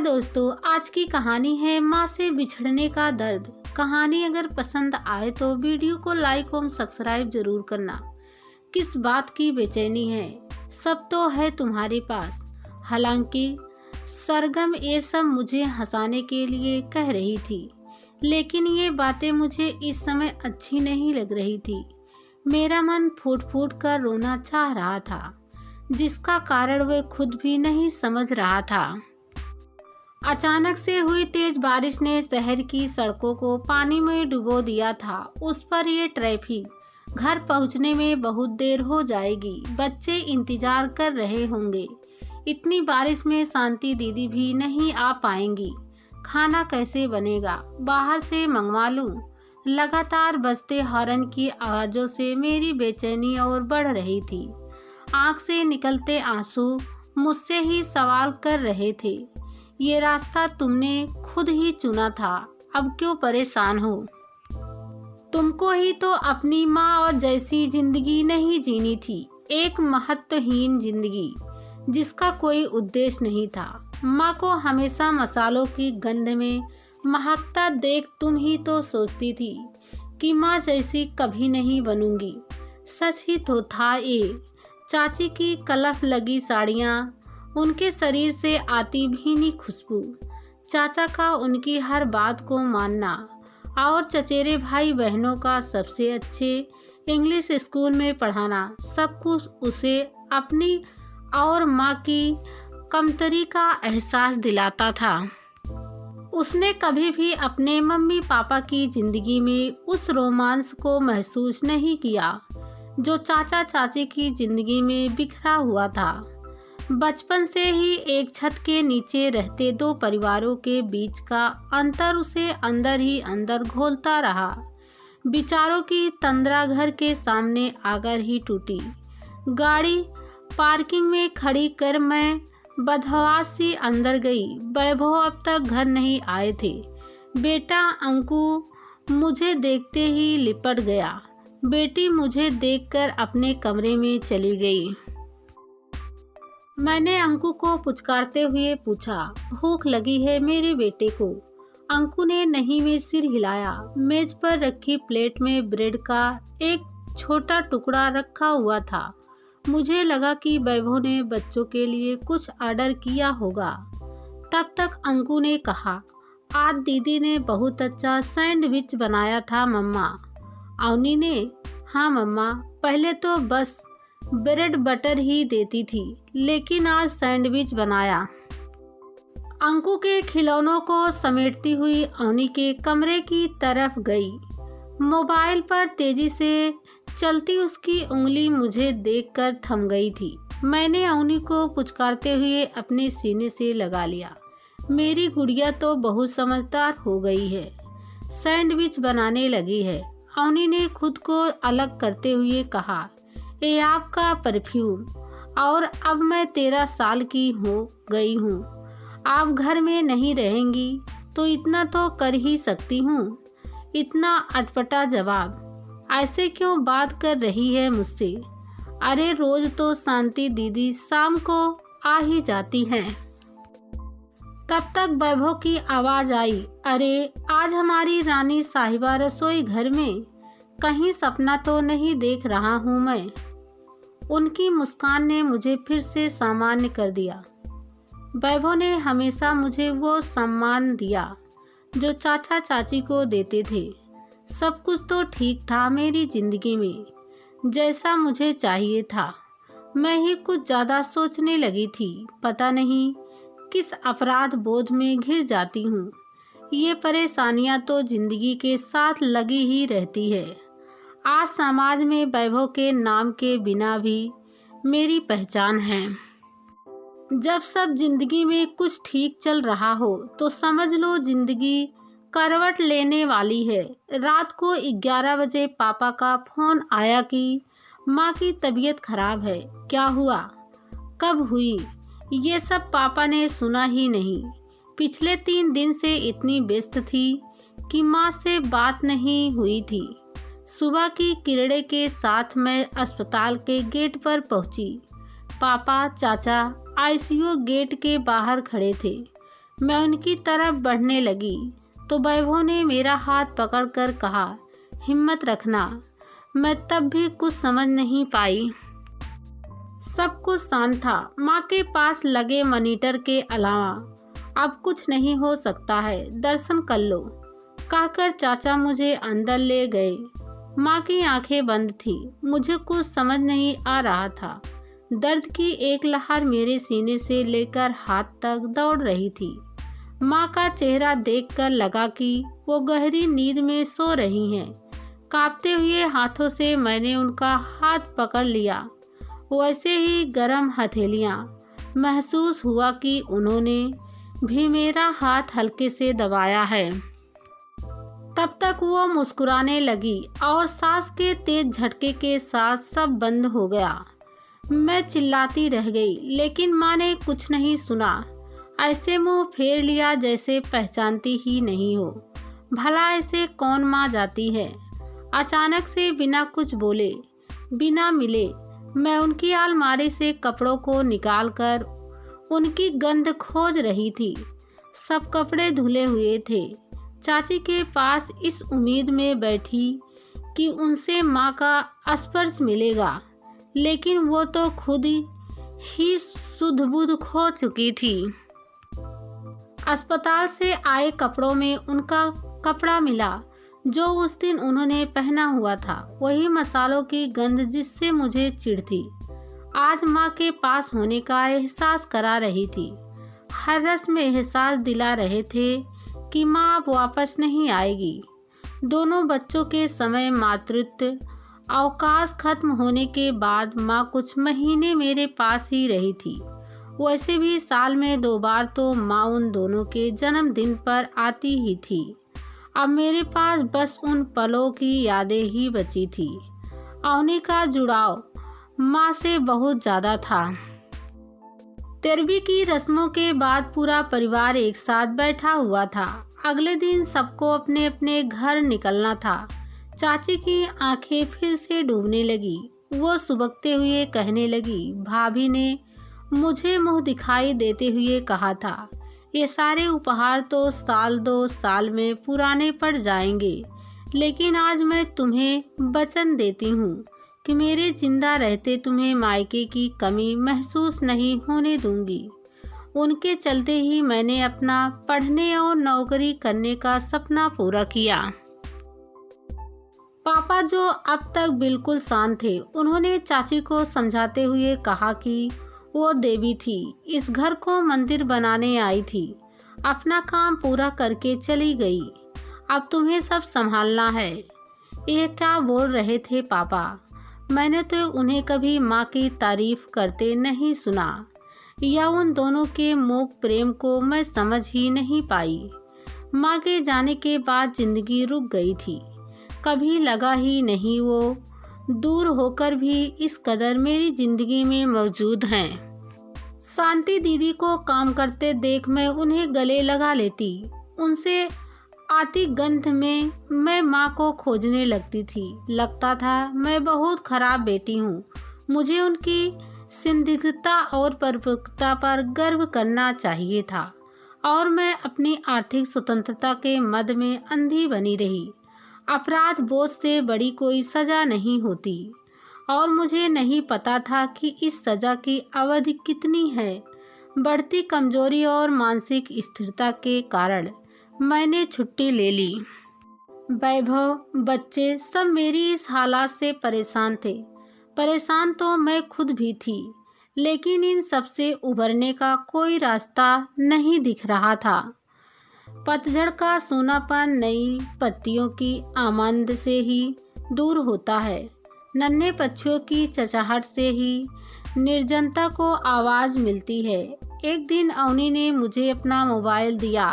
दोस्तों, आज की कहानी है माँ से बिछड़ने का दर्द। कहानी अगर पसंद आए तो वीडियो को लाइक और सब्सक्राइब जरूर करना। किस बात की बेचैनी है, सब तो है तुम्हारे पास। हालांकि सरगम ये सब मुझे हंसाने के लिए कह रही थी, लेकिन ये बातें मुझे इस समय अच्छी नहीं लग रही थी। मेरा मन फूट फूट कर रोना चाह रहा था, जिसका कारण वह खुद भी नहीं समझ रहा था। अचानक से हुई तेज बारिश ने शहर की सड़कों को पानी में डुबो दिया था। उस पर ये ट्रैफिक घर पहुंचने में बहुत देर हो जाएगी। बच्चे इंतजार कर रहे होंगे। इतनी बारिश में शांति दीदी भी नहीं आ पाएंगी। खाना कैसे बनेगा, बाहर से मंगवा लूं? लगातार बजते हॉर्न की आवाज़ों से मेरी बेचैनी और बढ़ रही थी। आंख से निकलते आंसू मुझसे ही सवाल कर रहे थे, ये रास्ता तुमने खुद ही चुना था, अब क्यों परेशान हो? तुमको ही तो अपनी माँ और जैसी जिंदगी नहीं जीनी थी, एक महत्वहीन जिंदगी जिसका कोई उद्देश्य नहीं था। माँ को हमेशा मसालों की गंध में महकता देख तुम ही तो सोचती थी कि माँ जैसी कभी नहीं बनूंगी। सच ही तो था ये। चाची की कलफ लगी साड़ियाँ, उनके शरीर से आती भीनी खुशबू, चाचा का उनकी हर बात को मानना और चचेरे भाई बहनों का सबसे अच्छे इंग्लिश स्कूल में पढ़ाना, सब कुछ उसे अपनी और माँ की कमतरी का एहसास दिलाता था। उसने कभी भी अपने मम्मी पापा की जिंदगी में उस रोमांस को महसूस नहीं किया जो चाचा चाची की जिंदगी में बिखरा हुआ था। बचपन से ही एक छत के नीचे रहते दो परिवारों के बीच का अंतर उसे अंदर ही अंदर घोलता रहा। विचारों की तंद्रा घर के सामने आकर ही टूटी। गाड़ी पार्किंग में खड़ी कर मैं बदहवास सी अंदर गई। वैभव अब तक घर नहीं आए थे। बेटा अंकु मुझे देखते ही लिपट गया। बेटी मुझे देखकर अपने कमरे में चली गई। मैंने अंकु को पुचकारते हुए पूछा, भूख लगी है मेरे बेटे को? अंकु ने नहीं में सिर हिलाया। मेज पर रखी प्लेट में ब्रेड का एक छोटा टुकड़ा रखा हुआ था। मुझे लगा कि वैभव ने बच्चों के लिए कुछ ऑर्डर किया होगा। तब तक अंकु ने कहा, आज दीदी ने बहुत अच्छा सैंडविच बनाया था मम्मा। अवनी ने, हाँ मम्मा, पहले तो बस ब्रेड बटर ही देती थी, लेकिन आज सैंडविच बनाया। अंकु के खिलौनों को समेटती हुई अवनी के कमरे की तरफ गई। मोबाइल पर तेजी से चलती उसकी उंगली मुझे देखकर थम गई थी। मैंने अवनी को पुचकारते हुए अपने सीने से लगा लिया। मेरी गुड़िया तो बहुत समझदार हो गई है, सैंडविच बनाने लगी है। अवनी ने खुद को अलग करते हुए कहा, ये आपका परफ्यूम, और अब मैं 13 साल की हो गई हूँ। आप घर में नहीं रहेंगी तो इतना तो कर ही सकती हूँ। इतना अटपटा जवाब, ऐसे क्यों बात कर रही है मुझसे? अरे रोज तो शांति दीदी शाम को आ ही जाती हैं। तब तक वैभव की आवाज आई, अरे आज हमारी रानी साहिबा रसोई घर में, कहीं सपना तो नहीं देख रहा हूँ मैं? उनकी मुस्कान ने मुझे फिर से सामान्य कर दिया। वैभव ने हमेशा मुझे वो सम्मान दिया जो चाचा चाची को देते थे। सब कुछ तो ठीक था मेरी जिंदगी में, जैसा मुझे चाहिए था। मैं ही कुछ ज़्यादा सोचने लगी थी। पता नहीं किस अपराध बोध में घिर जाती हूँ। ये परेशानियाँ तो जिंदगी के साथ लगी ही रहती है। आज समाज में वैभव के नाम के बिना भी मेरी पहचान है। जब सब जिंदगी में कुछ ठीक चल रहा हो तो समझ लो जिंदगी करवट लेने वाली है। रात को 11 बजे पापा का फोन आया कि माँ की तबीयत खराब है। क्या हुआ, कब हुई, ये सब पापा ने सुना ही नहीं। पिछले 3 दिन से इतनी व्यस्त थी कि माँ से बात नहीं हुई थी। सुबह की किरणें के साथ मैं अस्पताल के गेट पर पहुंची। पापा चाचा आईसीयू गेट के बाहर खड़े थे। मैं उनकी तरफ बढ़ने लगी तो वैभव ने मेरा हाथ पकड़कर कहा, हिम्मत रखना। मैं तब भी कुछ समझ नहीं पाई। सब कुछ शांत था। माँ के पास लगे मॉनिटर के अलावा अब कुछ नहीं हो सकता है, दर्शन कर लो, कहकर चाचा मुझे अंदर ले गए। माँ की आंखें बंद थी। मुझे कुछ समझ नहीं आ रहा था। दर्द की एक लहर मेरे सीने से लेकर हाथ तक दौड़ रही थी। माँ का चेहरा देखकर लगा कि वो गहरी नींद में सो रही हैं। कांपते हुए हाथों से मैंने उनका हाथ पकड़ लिया। वैसे ही गर्म हथेलियाँ। महसूस हुआ कि उन्होंने भी मेरा हाथ हल्के से दबाया है। तब तक वो मुस्कुराने लगी और सांस के तेज झटके के साथ सब बंद हो गया। मैं चिल्लाती रह गई, लेकिन माँ ने कुछ नहीं सुना। ऐसे मुंह फेर लिया जैसे पहचानती ही नहीं हो। भला ऐसे कौन माँ जाती है। अचानक से बिना कुछ बोले, बिना मिले, मैं उनकी अलमारी से कपड़ों को निकालकर उनकी गंध खोज रही थी। सब कपड़े धुले हुए थे। चाची के पास इस उम्मीद में बैठी कि उनसे माँ का स्पर्श मिलेगा, लेकिन वो तो खुद ही सुध बुध खो चुकी थी। अस्पताल से आए कपड़ों में उनका कपड़ा मिला जो उस दिन उन्होंने पहना हुआ था। वही मसालों की गंध जिससे मुझे चिढ़ थी, आज माँ के पास होने का एहसास करा रही थी। हर रस में एहसास दिला रहे थे कि माँ अब वापस नहीं आएगी। दोनों बच्चों के समय मातृत्व अवकाश खत्म होने के बाद माँ कुछ महीने मेरे पास ही रही थी। वैसे भी साल में 2 बार तो माँ उन दोनों के जन्मदिन पर आती ही थी। अब मेरे पास बस उन पलों की यादें ही बची थी। अवनी का जुड़ाव माँ से बहुत ज़्यादा था। 13वीं की रस्मों के बाद पूरा परिवार एक साथ बैठा हुआ था। अगले दिन सबको अपने अपने घर निकलना था। चाची की आंखें फिर से डूबने लगी। वो सुबकते हुए कहने लगी, भाभी ने मुझे मुंह दिखाई देते हुए कहा था, ये सारे उपहार तो साल 2 साल में पुराने पड़ जाएंगे, लेकिन आज मैं तुम्हें वचन देती हूँ कि मेरे जिंदा रहते तुम्हें मायके की कमी महसूस नहीं होने दूंगी। उनके चलते ही मैंने अपना पढ़ने और नौकरी करने का सपना पूरा किया। पापा, जो अब तक बिल्कुल शांत थे, उन्होंने चाची को समझाते हुए कहा कि वो देवी थी, इस घर को मंदिर बनाने आई थी, अपना काम पूरा करके चली गई। अब तुम्हें सब संभालना है। ये क्या बोल रहे थे पापा? मैंने तो उन्हें कभी माँ की तारीफ करते नहीं सुना, या उन दोनों के मोह प्रेम को मैं समझ ही नहीं पाई। माँ के जाने के बाद जिंदगी रुक गई थी। कभी लगा ही नहीं वो दूर होकर भी इस कदर मेरी जिंदगी में मौजूद हैं। शांति दीदी को काम करते देख मैं उन्हें गले लगा लेती। उनसे आती गंध में मैं माँ को खोजने लगती थी। लगता था मैं बहुत खराब बेटी हूँ। मुझे उनकी संदिग्धता और परिपक्वता पर गर्व करना चाहिए था, और मैं अपनी आर्थिक स्वतंत्रता के मद में अंधी बनी रही। अपराध बोझ से बड़ी कोई सजा नहीं होती, और मुझे नहीं पता था कि इस सजा की अवधि कितनी है। बढ़ती कमजोरी और मानसिक स्थिरता के कारण मैंने छुट्टी ले ली। वैभव, बच्चे सब मेरी इस हालात से परेशान थे। परेशान तो मैं खुद भी थी, लेकिन इन सब से उभरने का कोई रास्ता नहीं दिख रहा था। पतझड़ का सूनापन नई पत्तियों की आमद से ही दूर होता है। नन्हे पक्षियों की चहचहाट से ही निर्जनता को आवाज़ मिलती है। एक दिन अवनी ने मुझे अपना मोबाइल दिया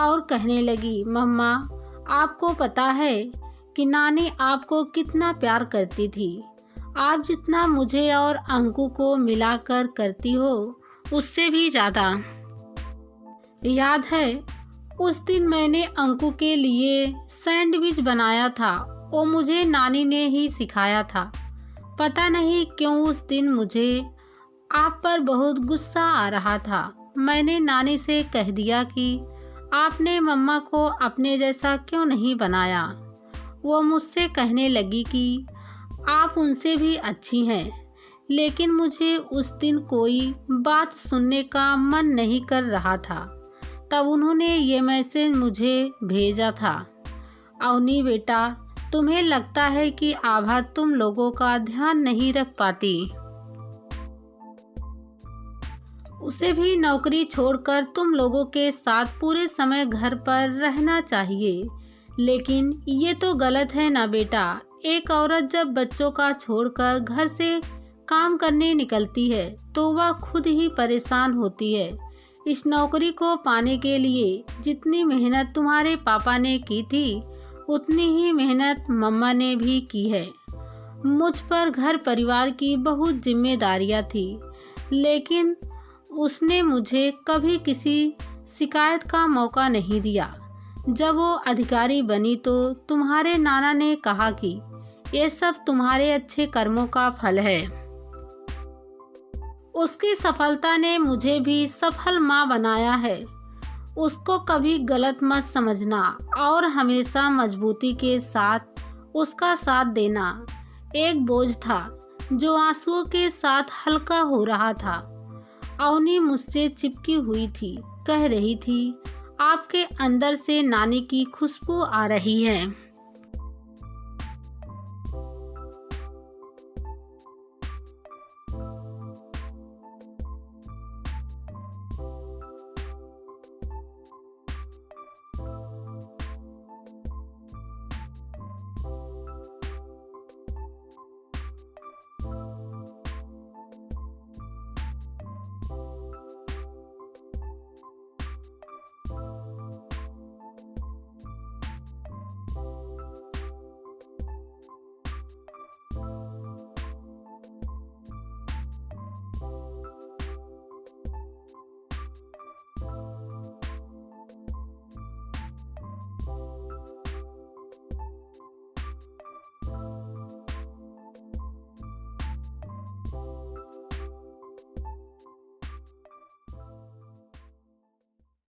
और कहने लगी, मम्मा, आपको पता है कि नानी आपको कितना प्यार करती थी। आप जितना मुझे और अंकु को मिलाकर करती हो, उससे भी ज़्यादा। याद है उस दिन मैंने अंकु के लिए सैंडविच बनाया था, वो मुझे नानी ने ही सिखाया था। पता नहीं क्यों उस दिन मुझे आप पर बहुत गुस्सा आ रहा था। मैंने नानी से कह दिया कि आपने मम्मा को अपने जैसा क्यों नहीं बनाया। वो मुझसे कहने लगी कि आप उनसे भी अच्छी हैं, लेकिन मुझे उस दिन कोई बात सुनने का मन नहीं कर रहा था। तब उन्होंने ये मैसेज मुझे भेजा था, अवनी बेटा, तुम्हें लगता है कि आभा तुम लोगों का ध्यान नहीं रख पाती। उसे भी नौकरी छोड़कर तुम लोगों के साथ पूरे समय घर पर रहना चाहिए। लेकिन ये तो गलत है ना बेटा। एक औरत जब बच्चों का छोड़कर घर से काम करने निकलती है तो वह खुद ही परेशान होती है। इस नौकरी को पाने के लिए जितनी मेहनत तुम्हारे पापा ने की थी, उतनी ही मेहनत मम्मा ने भी की है। मुझ पर घर परिवार की बहुत जिम्मेदारियां थी, लेकिन उसने मुझे कभी किसी शिकायत का मौका नहीं दिया। जब वो अधिकारी बनी तो तुम्हारे नाना ने कहा कि ये सब तुम्हारे अच्छे कर्मों का फल है। उसकी सफलता ने मुझे भी सफल माँ बनाया है। उसको कभी गलत मत समझना और हमेशा मजबूती के साथ उसका साथ देना। एक बोझ था जो आंसुओं के साथ हल्का हो रहा था। अवनी मुझसे चिपकी हुई थी, कह रही थी, आपके अंदर से नानी की खुशबू आ रही है।